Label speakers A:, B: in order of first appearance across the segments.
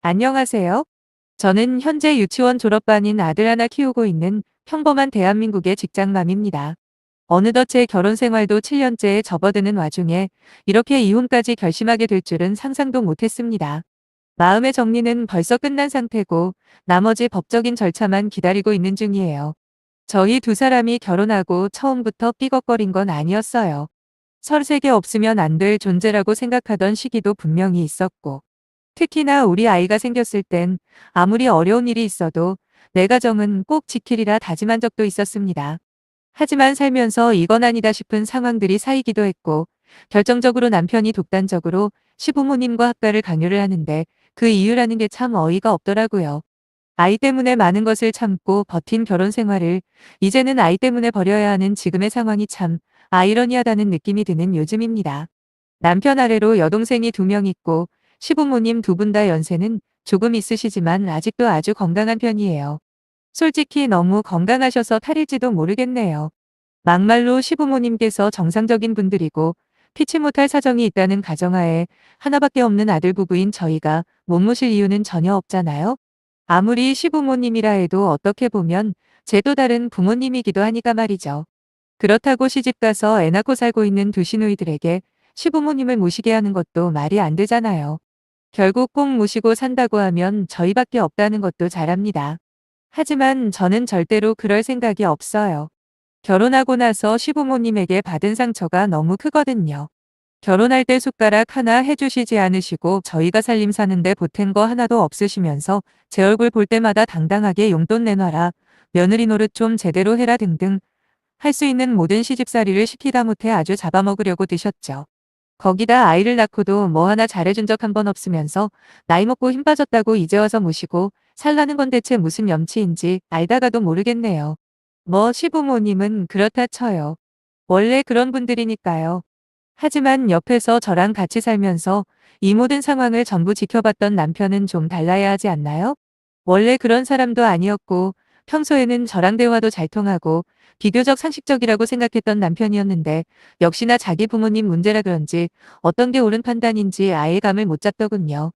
A: 안녕하세요. 저는 현재 유치원 졸업반인 아들 하나 키우고 있는 평범한 대한민국의 직장맘입니다. 어느덧 제 결혼 생활도 7년째에 접어드는 와중에 이렇게 이혼까지 결심하게 될 줄은 상상도 못했습니다. 마음의 정리는 벌써 끝난 상태고 나머지 법적인 절차만 기다리고 있는 중이에요. 저희 두 사람이 결혼하고 처음부터 삐걱거린 건 아니었어요. 설색이 없으면 안 될 존재라고 생각하던 시기도 분명히 있었고, 특히나 우리 아이가 생겼을 땐 아무리 어려운 일이 있어도 내 가정은 꼭 지키리라 다짐한 적도 있었습니다. 하지만 살면서 이건 아니다 싶은 상황들이 쌓이기도 했고, 결정적으로 남편이 독단적으로 시부모님과 합가를 강요를 하는데 그 이유라는 게 참 어이가 없더라고요. 아이 때문에 많은 것을 참고 버틴 결혼 생활을 이제는 아이 때문에 버려야 하는 지금의 상황이 참 아이러니하다는 느낌이 드는 요즘입니다. 남편 아래로 여동생이 2명 있고 시부모님 2분 다 연세는 조금 있으시지만 아직도 아주 건강한 편이에요. 솔직히 너무 건강하셔서 탈일지도 모르겠네요. 막말로 시부모님께서 정상적인 분들이고 피치 못할 사정이 있다는 가정하에 하나밖에 없는 아들 부부인 저희가 못 모실 이유는 전혀 없잖아요. 아무리 시부모님이라 해도 어떻게 보면 제 또 다른 부모님이기도 하니까 말이죠. 그렇다고 시집가서 애 낳고 살고 있는 두 시누이들에게 시부모님을 모시게 하는 것도 말이 안 되잖아요. 결국 꼭 모시고 산다고 하면 저희밖에 없다는 것도 잘 압니다. 하지만 저는 절대로 그럴 생각이 없어요. 결혼하고 나서 시부모님에게 받은 상처가 너무 크거든요. 결혼할 때 숟가락 하나 해주시지 않으시고 저희가 살림 사는데 보탠 거 하나도 없으시면서 제 얼굴 볼 때마다 당당하게 용돈 내놔라, 며느리 노릇 좀 제대로 해라 등등 할 수 있는 모든 시집살이를 시키다 못해 아주 잡아먹으려고 드셨죠. 거기다 아이를 낳고도 뭐 하나 잘해준 적 한 번 없으면서 나이 먹고 힘 빠졌다고 이제 와서 모시고 살라는 건 대체 무슨 염치인지 알다가도 모르겠네요. 뭐 시부모님은 그렇다 쳐요. 원래 그런 분들이니까요. 하지만 옆에서 저랑 같이 살면서 이 모든 상황을 전부 지켜봤던 남편은 좀 달라야 하지 않나요? 원래 그런 사람도 아니었고 평소에는 저랑 대화도 잘 통하고 비교적 상식적이라고 생각했던 남편이었는데 역시나 자기 부모님 문제라 그런지 어떤 게 옳은 판단인지 아예 감을 못 잡더군요.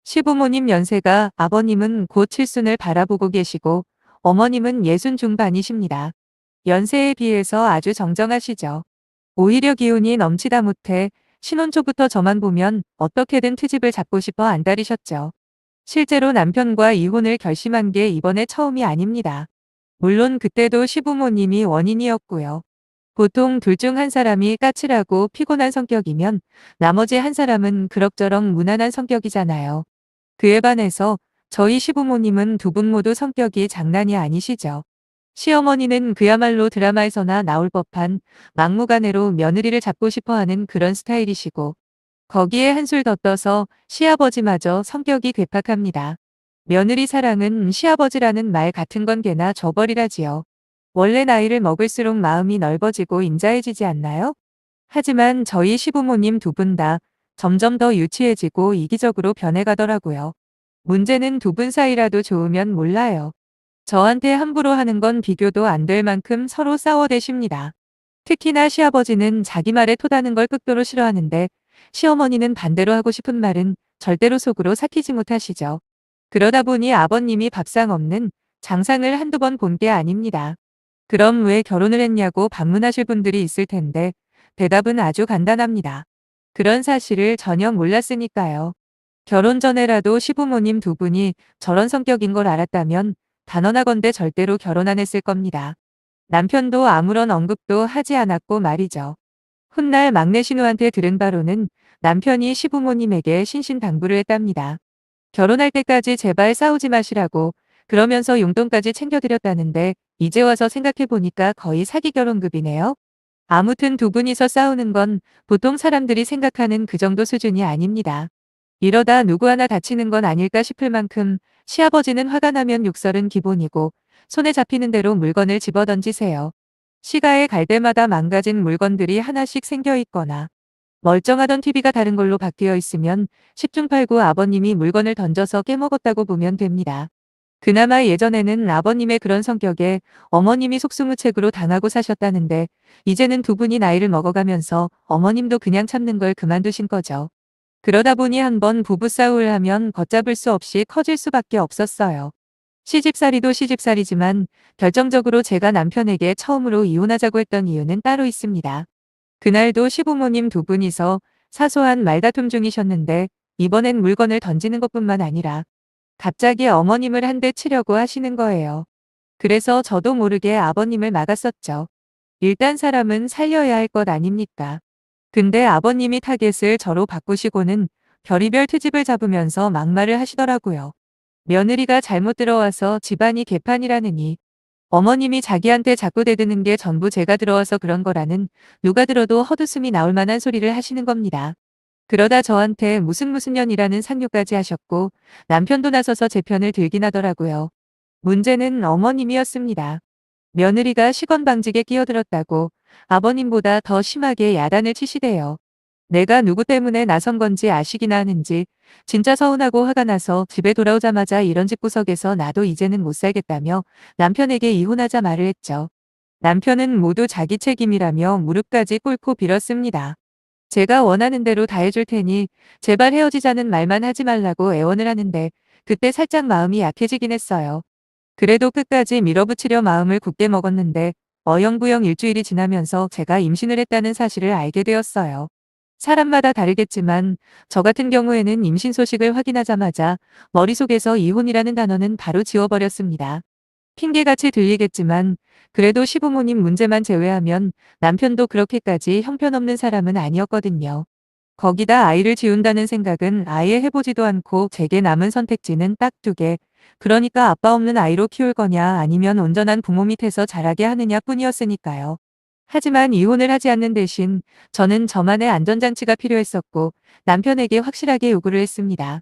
A: 시부모님 연세가 아버님은 곧 칠순을 바라보고 계시고 어머님은 60 중반이십니다. 연세에 비해서 아주 정정하시죠. 오히려 기운이 넘치다 못해 신혼 초부터 저만 보면 어떻게든 트집을 잡고 싶어 안달이셨죠. 실제로 남편과 이혼을 결심한 게 이번에 처음이 아닙니다. 물론 그때도 시부모님이 원인이었고요. 보통 둘 중 한 사람이 까칠하고 피곤한 성격이면 나머지 한 사람은 그럭저럭 무난한 성격이잖아요. 그에 반해서 저희 시부모님은 두 분 모두 성격이 장난이 아니시죠. 시어머니는 그야말로 드라마에서나 나올 법한 막무가내로 며느리를 잡고 싶어하는 그런 스타일이시고 거기에 한술 더 떠서 시아버지마저 성격이 괴팍합니다. 며느리 사랑은 시아버지라는 말 같은 건 개나 줘버리라지요. 원래 나이를 먹을수록 마음이 넓어지고 인자해지지 않나요? 하지만 저희 시부모님 2분 다 점점 더 유치해지고 이기적으로 변해가더라고요. 문제는 2분 사이라도 좋으면 몰라요. 저한테 함부로 하는 건 비교도 안 될 만큼 서로 싸워대십니다. 특히나 시아버지는 자기 말에 토다는 걸 극도로 싫어하는데 시어머니는 반대로 하고 싶은 말은 절대로 속으로 삭히지 못하시죠. 그러다 보니 아버님이 밥상 없는 장상을 한두 번 본 게 아닙니다. 그럼 왜 결혼을 했냐고 반문하실 분들이 있을 텐데 대답은 아주 간단합니다. 그런 사실을 전혀 몰랐으니까요. 결혼 전에라도 시부모님 2분이 저런 성격인 걸 알았다면 단언하건대 절대로 결혼 안 했을 겁니다. 남편도 아무런 언급도 하지 않았고 말이죠. 훗날 막내 신우한테 들은 바로는 남편이 시부모님에게 신신당부를 했답니다. 결혼할 때까지 제발 싸우지 마시라고, 그러면서 용돈까지 챙겨드렸다는데 이제 와서 생각해보니까 거의 사기 결혼급이네요. 아무튼 2분이서 싸우는 건 보통 사람들이 생각하는 그 정도 수준이 아닙니다. 이러다 누구 하나 다치는 건 아닐까 싶을 만큼 시아버지는 화가 나면 욕설은 기본이고 손에 잡히는 대로 물건을 집어던지세요. 시가에 갈 때마다 망가진 물건들이 하나씩 생겨 있거나 멀쩡하던 TV가 다른 걸로 바뀌어 있으면 10중 8구 아버님이 물건을 던져서 깨먹었다고 보면 됩니다. 그나마 예전에는 아버님의 그런 성격에 어머님이 속수무책으로 당하고 사셨다는데 이제는 2분이 나이를 먹어가면서 어머님도 그냥 참는 걸 그만두신 거죠. 그러다 보니 한번 부부싸움을 하면 걷잡을 수 없이 커질 수밖에 없었어요. 시집살이도 시집살이지만 결정적으로 제가 남편에게 처음으로 이혼하자고 했던 이유는 따로 있습니다. 그날도 시부모님 두 분이서 사소한 말다툼 중이셨는데 이번엔 물건을 던지는 것뿐만 아니라 갑자기 어머님을 한 대 치려고 하시는 거예요. 그래서 저도 모르게 아버님을 막았었죠. 일단 사람은 살려야 할 것 아닙니까? 근데 아버님이 타겟을 저로 바꾸시고는 별의별 트집을 잡으면서 막말을 하시더라고요. 며느리가 잘못 들어와서 집안이 개판이라느니 어머님이 자기한테 자꾸 대드는 게 전부 제가 들어와서 그런 거라는 누가 들어도 헛웃음이 나올 만한 소리를 하시는 겁니다. 그러다 저한테 무슨 년이라는 상뇨까지 하셨고 남편도 나서서 제 편을 들긴 하더라고요. 문제는 어머님이었습니다. 며느리가 시건방지게 끼어들었다고 아버님보다 더 심하게 야단을 치시대요. 내가 누구 때문에 나선 건지 아시기나 하는지 진짜 서운하고 화가 나서 집에 돌아오자마자 이런 집구석에서 나도 이제는 못 살겠다며 남편에게 이혼하자 말을 했죠. 남편은 모두 자기 책임이라며 무릎까지 꿇고 빌었습니다. 제가 원하는 대로 다 해줄 테니 제발 헤어지자는 말만 하지 말라고 애원을 하는데 그때 살짝 마음이 약해지긴 했어요. 그래도 끝까지 밀어붙이려 마음을 굳게 먹었는데 어영부영 일주일이 지나면서 제가 임신을 했다는 사실을 알게 되었어요. 사람마다 다르겠지만 저 같은 경우에는 임신 소식을 확인하자마자 머릿속에서 이혼이라는 단어는 바로 지워버렸습니다. 핑계같이 들리겠지만 그래도 시부모님 문제만 제외하면 남편도 그렇게까지 형편없는 사람은 아니었거든요. 거기다 아이를 지운다는 생각은 아예 해보지도 않고 제게 남은 선택지는 딱 두 개. 그러니까 아빠 없는 아이로 키울 거냐 아니면 온전한 부모 밑에서 자라게 하느냐 뿐이었으니까요. 하지만 이혼을 하지 않는 대신 저는 저만의 안전장치가 필요했었고 남편에게 확실하게 요구를 했습니다.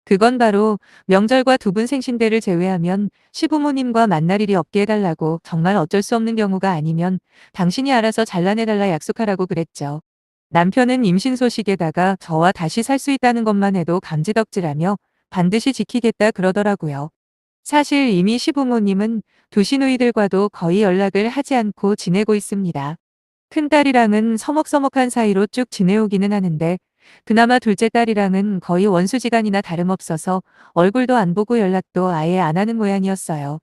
A: 그건 바로 명절과 두 분 생신대를 제외하면 시부모님과 만날 일이 없게 해달라고 정말 어쩔 수 없는 경우가 아니면 당신이 알아서 잘라내달라 약속하라고 그랬죠. 남편은 임신 소식에다가 저와 다시 살 수 있다는 것만 해도 감지덕지라며 반드시 지키겠다 그러더라고요. 사실 이미 시부모님은 두 시누이들과도 거의 연락을 하지 않고 지내고 있습니다. 큰딸이랑은 서먹서먹한 사이로 쭉 지내오기는 하는데 그나마 둘째 딸이랑은 거의 원수지간이나 다름없어서 얼굴도 안 보고 연락도 아예 안 하는 모양이었어요.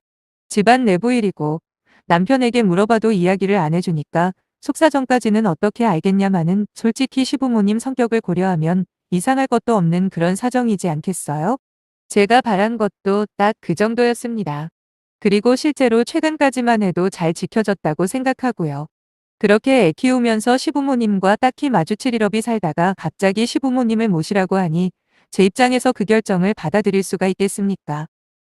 A: 집안 내부 일이고 남편에게 물어봐도 이야기를 안 해주니까 속사정까지는 어떻게 알겠냐마는 솔직히 시부모님 성격을 고려하면 이상할 것도 없는 그런 사정이지 않겠어요? 제가 바란 것도 딱 그 정도였습니다. 그리고 실제로 최근까지만 해도 잘 지켜졌다고 생각하고요. 그렇게 애 키우면서 시부모님과 딱히 마주칠 일 없이 살다가 갑자기 시부모님을 모시라고 하니 제 입장에서 그 결정을 받아들일 수가 있겠습니까?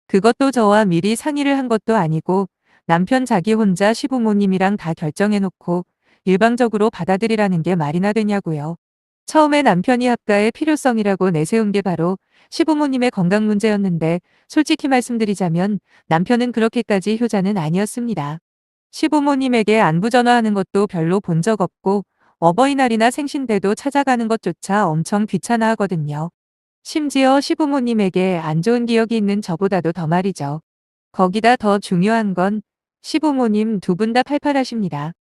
A: 그것도 저와 미리 상의를 한 것도 아니고 남편 자기 혼자 시부모님이랑 다 결정해놓고 일방적으로 받아들이라는 게 말이나 되냐고요. 처음에 남편이 합가의 필요성이라고 내세운 게 바로 시부모님의 건강 문제였는데 솔직히 말씀드리자면 남편은 그렇게까지 효자는 아니었습니다. 시부모님에게 안부 전화하는 것도 별로 본 적 없고 어버이날이나 생신 때도 찾아가는 것조차 엄청 귀찮아 하거든요. 심지어 시부모님에게 안 좋은 기억이 있는 저보다도 더 말이죠. 거기다 더 중요한 건 시부모님 두 분 다 팔팔하십니다.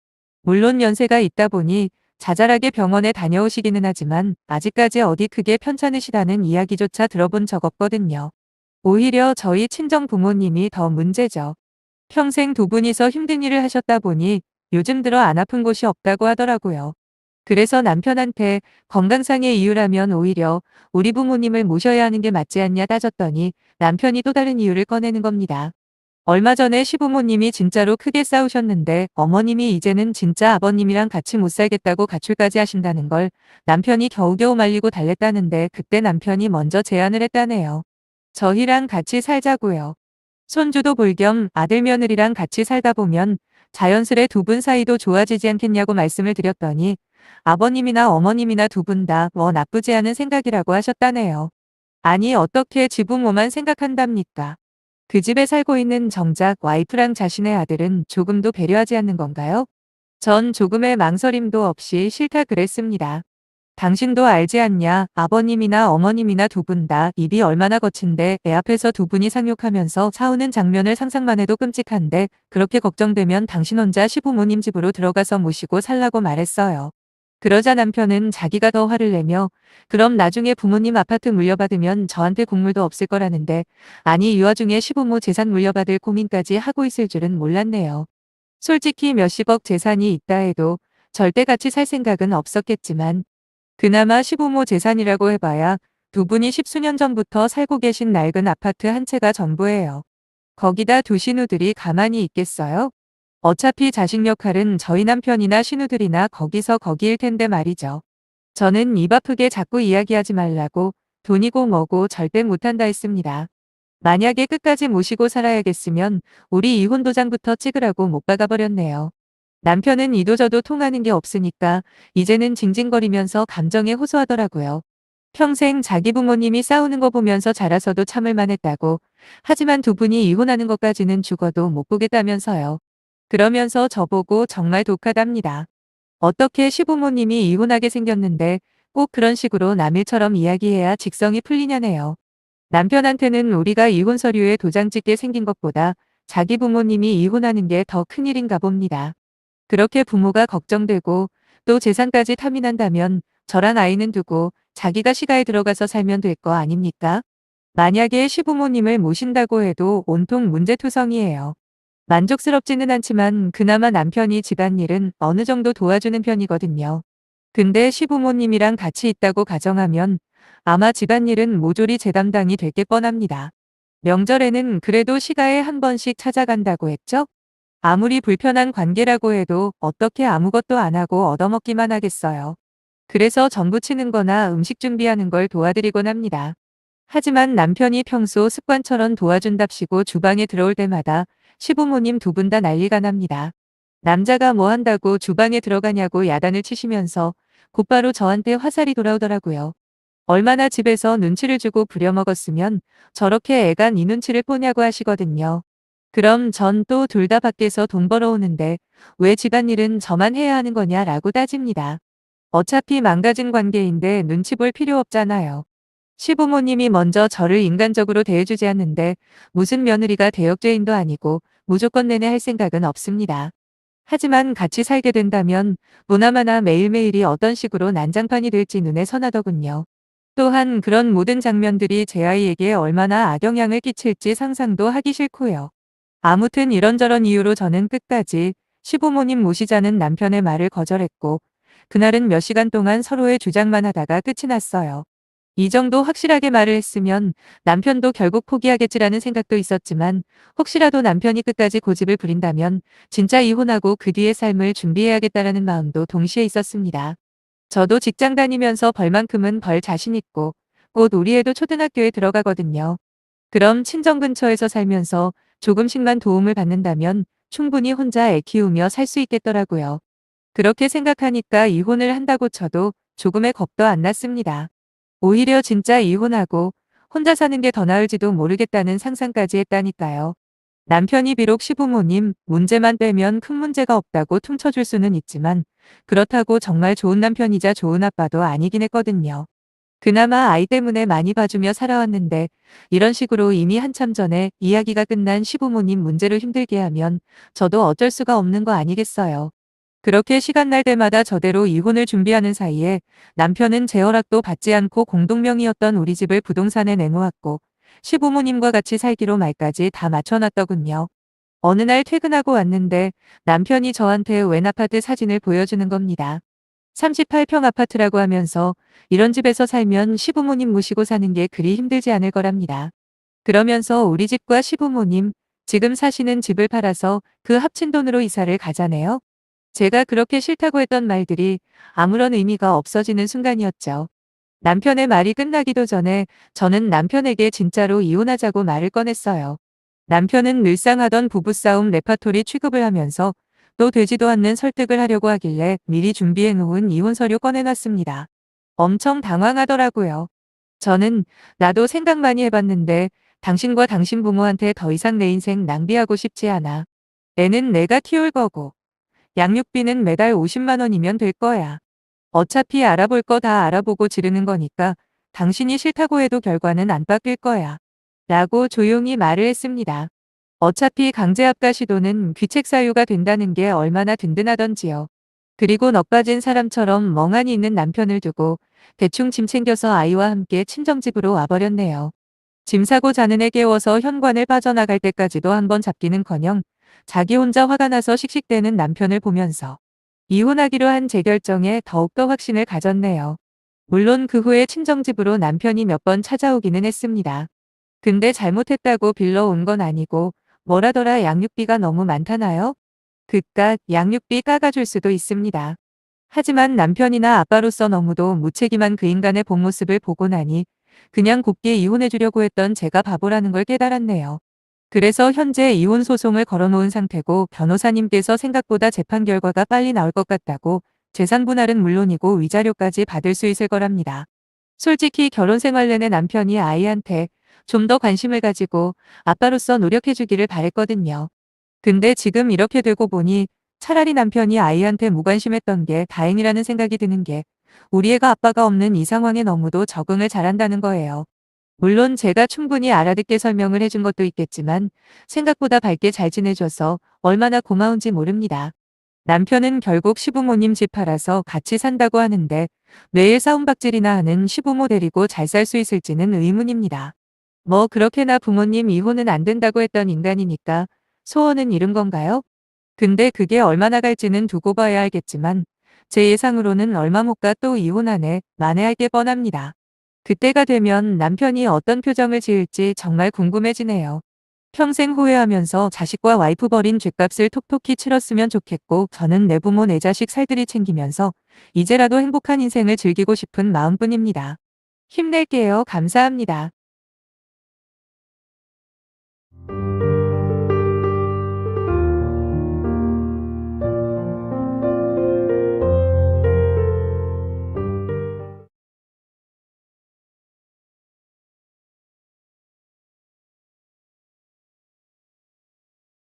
A: 물론 연세가 있다 보니 자잘하게 병원에 다녀오시기는 하지만 아직까지 어디 크게 편찮으시다는 이야기조차 들어본 적 없거든요. 오히려 저희 친정 부모님이 더 문제죠. 평생 두 분이서 힘든 일을 하셨다 보니 요즘 들어 안 아픈 곳이 없다고 하더라고요. 그래서 남편한테 건강상의 이유라면 오히려 우리 부모님을 모셔야 하는 게 맞지 않냐 따졌더니 남편이 또 다른 이유를 꺼내는 겁니다. 얼마 전에 시부모님이 진짜로 크게 싸우셨는데 어머님이 이제는 진짜 아버님이랑 같이 못 살겠다고 가출까지 하신다는 걸 남편이 겨우겨우 말리고 달랬다는데 그때 남편이 먼저 제안을 했다네요. 저희랑 같이 살자고요. 손주도 볼 겸 아들 며느리랑 같이 살다 보면 자연스레 두 분 사이도 좋아지지 않겠냐고 말씀을 드렸더니 아버님이나 어머님이나 두 분 다 뭐 나쁘지 않은 생각이라고 하셨다네요. 아니 어떻게 지부모만 생각한답니까? 그 집에 살고 있는 정작 와이프랑 자신의 아들은 조금도 배려하지 않는 건가요? 전 조금의 망설임도 없이 싫다 그랬습니다. 당신도 알지 않냐? 아버님이나 어머님이나 두 분 다 입이 얼마나 거친데 애 앞에서 두 분이 상욕하면서 싸우는 장면을 상상만 해도 끔찍한데 그렇게 걱정되면 당신 혼자 시부모님 집으로 들어가서 모시고 살라고 말했어요. 그러자 남편은 자기가 더 화를 내며 그럼 나중에 부모님 아파트 물려받으면 저한테 국물도 없을 거라는데 아니 이 와중에 시부모 재산 물려받을 고민까지 하고 있을 줄은 몰랐네요. 솔직히 몇십억 재산이 있다 해도 절대 같이 살 생각은 없었겠지만 그나마 시부모 재산이라고 해봐야 두 분이 십수년 전부터 살고 계신 낡은 아파트 한 채가 전부예요. 거기다 두 신우들이 가만히 있겠어요? 어차피 자식 역할은 저희 남편이나 신우들이나 거기서 거기일 텐데 말이죠. 저는 입 아프게 자꾸 이야기하지 말라고 돈이고 뭐고 절대 못한다 했습니다. 만약에 끝까지 모시고 살아야겠으면 우리 이혼 도장부터 찍으라고 못 박아버렸네요. 남편은 이도저도 통하는 게 없으니까 이제는 징징거리면서 감정에 호소하더라고요. 평생 자기 부모님이 싸우는 거 보면서 자라서도 참을 만했다고. 하지만 두 분이 이혼하는 것까지는 죽어도 못 보겠다면서요. 그러면서 저보고 정말 독하답니다. 어떻게 시부모님이 이혼하게 생겼는데 꼭 그런 식으로 남일처럼 이야기해야 직성이 풀리냐네요. 남편한테는 우리가 이혼 서류에 도장 찍게 생긴 것보다 자기 부모님이 이혼하는 게 더 큰일인가 봅니다. 그렇게 부모가 걱정되고 또 재산까지 탐이 난다면 저랑 아이는 두고 자기가 시가에 들어가서 살면 될 거 아닙니까? 만약에 시부모님을 모신다고 해도 온통 문제투성이에요. 만족스럽지는 않지만 그나마 남편이 집안일은 어느 정도 도와주는 편이거든요. 근데 시부모님이랑 같이 있다고 가정하면 아마 집안일은 모조리 제 담당이 될 게 뻔합니다. 명절에는 그래도 시가에 한 번씩 찾아간다고 했죠? 아무리 불편한 관계라고 해도 어떻게 아무것도 안 하고 얻어먹기만 하겠어요. 그래서 전 부치는 거나 음식 준비하는 걸 도와드리곤 합니다. 하지만 남편이 평소 습관처럼 도와준답시고 주방에 들어올 때마다 시부모님 두 분 다 난리가 납니다. 남자가 뭐 한다고 주방에 들어가냐고 야단을 치시면서 곧바로 저한테 화살이 돌아오더라고요. 얼마나 집에서 눈치를 주고 부려먹었으면 저렇게 애간 이 눈치를 보냐고 하시거든요. 그럼 전 또 둘 다 밖에서 돈 벌어오는데 왜 집안일은 저만 해야 하는 거냐라고 따집니다. 어차피 망가진 관계인데 눈치 볼 필요 없잖아요. 시부모님이 먼저 저를 인간적으로 대해주지 않는데 무슨 며느리가 대역죄인도 아니고 무조건 내내 할 생각은 없습니다. 하지만 같이 살게 된다면 보나마나 매일매일이 어떤 식으로 난장판이 될지 눈에 선하더군요. 또한 그런 모든 장면들이 제 아이에게 얼마나 악영향을 끼칠지 상상도 하기 싫고요. 아무튼 이런저런 이유로 저는 끝까지 시부모님 모시자는 남편의 말을 거절했고 그날은 몇 시간 동안 서로의 주장만 하다가 끝이 났어요. 이 정도 확실하게 말을 했으면 남편도 결국 포기하겠지라는 생각도 있었지만 혹시라도 남편이 끝까지 고집을 부린다면 진짜 이혼하고 그 뒤의 삶을 준비해야겠다라는 마음도 동시에 있었습니다. 저도 직장 다니면서 벌만큼은 벌 자신 있고 곧 우리 애도 초등학교에 들어가거든요. 그럼 친정 근처에서 살면서 조금씩만 도움을 받는다면 충분히 혼자 애 키우며 살 수 있겠더라고요. 그렇게 생각하니까 이혼을 한다고 쳐도 조금의 겁도 안 났습니다. 오히려 진짜 이혼하고 혼자 사는 게 더 나을지도 모르겠다는 상상까지 했다니까요. 남편이 비록 시부모님 문제만 빼면 큰 문제가 없다고 퉁쳐줄 수는 있지만 그렇다고 정말 좋은 남편이자 좋은 아빠도 아니긴 했거든요. 그나마 아이 때문에 많이 봐주며 살아왔는데 이런 식으로 이미 한참 전에 이야기가 끝난 시부모님 문제로 힘들게 하면 저도 어쩔 수가 없는 거 아니겠어요. 그렇게 시간 날 때마다 저대로 이혼을 준비하는 사이에 남편은 제 허락도 받지 않고 공동명의였던 우리 집을 부동산에 내놓았고 시부모님과 같이 살기로 말까지 다 맞춰놨더군요. 어느 날 퇴근하고 왔는데 남편이 저한테 웬 아파트 사진을 보여주는 겁니다. 38평 아파트라고 하면서 이런 집에서 살면 시부모님 모시고 사는 게 그리 힘들지 않을 거랍니다. 그러면서 우리 집과 시부모님, 지금 사시는 집을 팔아서 그 합친 돈으로 이사를 가자네요. 제가 그렇게 싫다고 했던 말들이 아무런 의미가 없어지는 순간이었죠. 남편의 말이 끝나기도 전에 저는 남편에게 진짜로 이혼하자고 말을 꺼냈어요. 남편은 늘상 하던 부부싸움 레파토리 취급을 하면서 또 되지도 않는 설득을 하려고 하길래 미리 준비해 놓은 이혼 서류 꺼내놨습니다. 엄청 당황하더라고요. 저는 나도 생각 많이 해봤는데 당신과 당신 부모한테 더 이상 내 인생 낭비하고 싶지 않아. 애는 내가 키울 거고 양육비는 매달 50만 원이면 될 거야. 어차피 알아볼 거 다 알아보고 지르는 거니까 당신이 싫다고 해도 결과는 안 바뀔 거야. 라고 조용히 말을 했습니다. 어차피 강제합가 시도는 귀책 사유가 된다는 게 얼마나 든든하던지요. 그리고 넋 빠진 사람처럼 멍하니 있는 남편을 두고 대충 짐 챙겨서 아이와 함께 친정집으로 와버렸네요. 짐 싸고 자는 애 깨워서 현관을 빠져나갈 때까지도 한번 잡기는커녕 자기 혼자 화가 나서 씩씩대는 남편을 보면서 이혼하기로 한 제 결정에 더욱더 확신을 가졌네요. 물론 그 후에 친정집으로 남편이 몇 번 찾아오기는 했습니다. 근데 잘못했다고 빌러 온 건 아니고 뭐라더라 양육비가 너무 많다나요? 그깟 양육비 깎아줄 수도 있습니다. 하지만 남편이나 아빠로서 너무도 무책임한 그 인간의 본 모습을 보고 나니 그냥 곱게 이혼해주려고 했던 제가 바보라는 걸 깨달았네요. 그래서 현재 이혼 소송을 걸어놓은 상태고 변호사님께서 생각보다 재판 결과가 빨리 나올 것 같다고 재산 분할은 물론이고 위자료까지 받을 수 있을 거랍니다. 솔직히 결혼 생활 내내 남편이 아이한테 좀 더 관심을 가지고 아빠로서 노력해주기를 바랬거든요. 근데 지금 이렇게 되고 보니 차라리 남편이 아이한테 무관심했던 게 다행이라는 생각이 드는 게 우리 애가 아빠가 없는 이 상황에 너무도 적응을 잘한다는 거예요. 물론 제가 충분히 알아듣게 설명을 해준 것도 있겠지만 생각보다 밝게 잘 지내줘서 얼마나 고마운지 모릅니다. 남편은 결국 시부모님 집 팔아서 같이 산다고 하는데 매일 싸움박질이나 하는 시부모 데리고 잘 살 수 있을지는 의문입니다. 뭐 그렇게나 부모님 이혼은 안 된다고 했던 인간이니까 소원은 이룬 건가요? 근데 그게 얼마나 갈지는 두고 봐야 알겠지만 제 예상으로는 얼마 못 가 또 이혼하네 만회할 게 뻔합니다. 그때가 되면 남편이 어떤 표정을 지을지 정말 궁금해지네요. 평생 후회하면서 자식과 와이프 벌인 죗값을 톡톡히 치렀으면 좋겠고 저는 내 부모 내 자식 살들이 챙기면서 이제라도 행복한 인생을 즐기고 싶은 마음뿐입니다. 힘낼게요. 감사합니다.